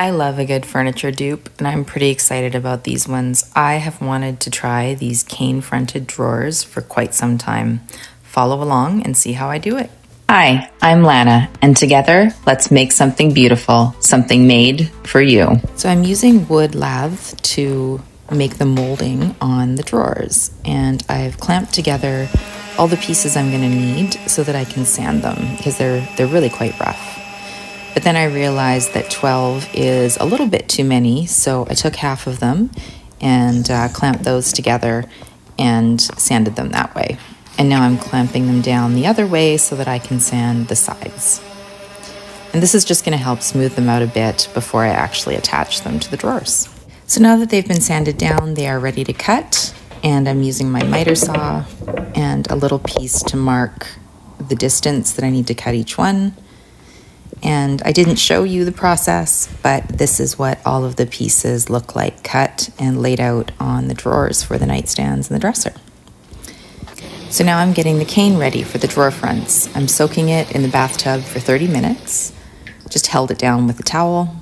I love a good furniture dupe, and I'm pretty excited about these ones. I have wanted to try these cane-fronted drawers for quite some time. Follow along and see how I do it. Hi, I'm Lana, and together, let's make something beautiful, something made for you. So I'm using wood lath to make the molding on the drawers, and I've clamped together all the pieces I'm going to need so that I can sand them because they're really quite rough. But then I realized that 12 is a little bit too many, so I took half of them and clamped those together and sanded them that way. And now I'm clamping them down the other way so that I can sand the sides. And this is just going to help smooth them out a bit before I actually attach them to the drawers. So now that they've been sanded down, they are ready to cut, and I'm using my miter saw and a little piece to mark the distance that I need to cut each one. And I didn't show you the process, but this is what all of the pieces look like cut and laid out on the drawers for the nightstands and the dresser. So now I'm getting the cane ready for the drawer fronts. I'm soaking it in the bathtub for 30 minutes, just held it down with a towel,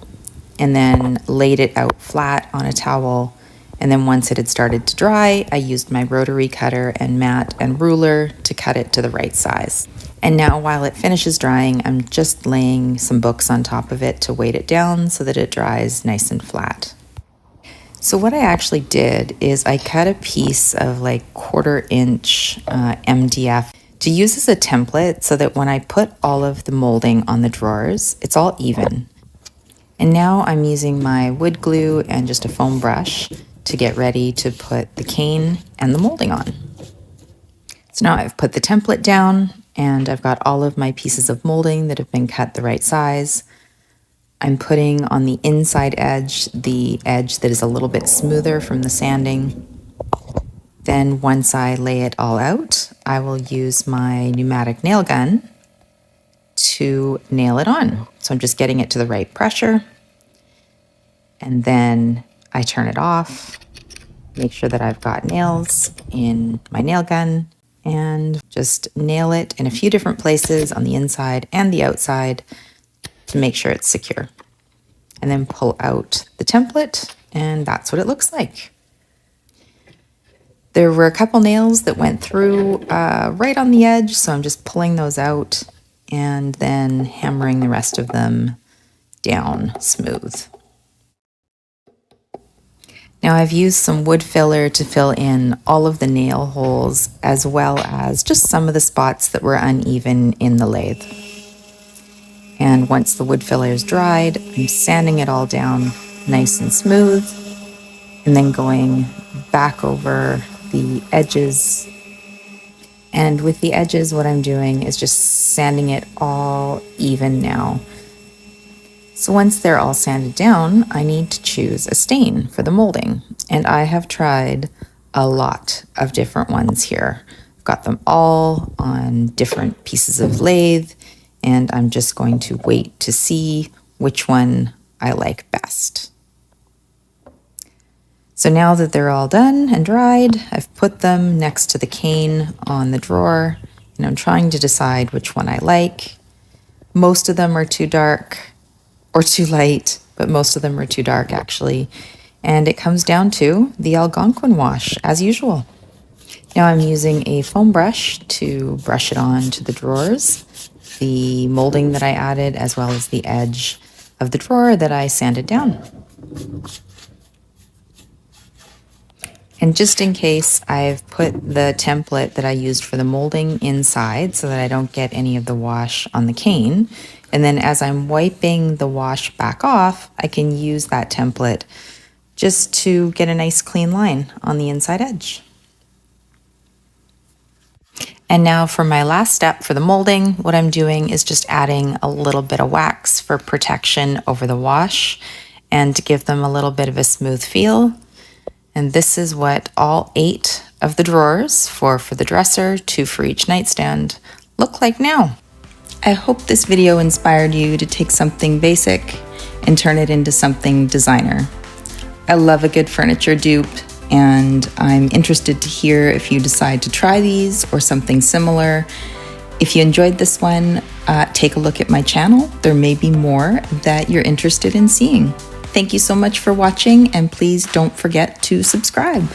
and then laid it out flat on a towel. And then once it had started to dry, I used my rotary cutter and mat and ruler to cut it to the right size. And now while it finishes drying, I'm just laying some books on top of it to weight it down so that it dries nice and flat. So what I actually did is I cut a piece of like 1/4 inch MDF to use as a template so that when I put all of the molding on the drawers, it's all even. And now I'm using my wood glue and just a foam brush to get ready to put the cane and the molding on. So now I've put the template down and I've got all of my pieces of molding that have been cut the right size. I'm putting on the inside edge, the edge that is a little bit smoother from the sanding. Then once I lay it all out, I will use my pneumatic nail gun to nail it on. So I'm just getting it to the right pressure. And then I turn it off, make sure that I've got nails in my nail gun, and just nail it in a few different places on the inside and the outside to make sure it's secure. And then pull out the template, and that's what it looks like. There were a couple nails that went through right on the edge, so I'm just pulling those out and then hammering the rest of them down smooth. Now I've used some wood filler to fill in all of the nail holes as well as just some of the spots that were uneven in the lathe. And once the wood filler is dried, I'm sanding it all down nice and smooth and then going back over the edges. And with the edges, what I'm doing is just sanding it all even now. So once they're all sanded down, I need to choose a stain for the molding. And I have tried a lot of different ones here. I've got them all on different pieces of lathe, and I'm just going to wait to see which one I like best. So now that they're all done and dried, I've put them next to the cane on the drawer, and I'm trying to decide which one I like. Most of them are too dark or too light, but most of them are too dark actually. And it comes down to the Algonquin wash as usual. Now I'm using a foam brush to brush it on to the drawers, the molding that I added, as well as the edge of the drawer that I sanded down. And just in case, I've put the template that I used for the molding inside so that I don't get any of the wash on the cane. And then as I'm wiping the wash back off, I can use that template just to get a nice clean line on the inside edge. And now for my last step for the molding, what I'm doing is just adding a little bit of wax for protection over the wash and to give them a little bit of a smooth feel. And this is what all 8 of the drawers, 4 for the dresser, 2 for each nightstand, look like now. I hope this video inspired you to take something basic and turn it into something designer. I love a good furniture dupe, and I'm interested to hear if you decide to try these or something similar. If you enjoyed this one, take a look at my channel. There may be more that you're interested in seeing. Thank you so much for watching, and please don't forget to subscribe.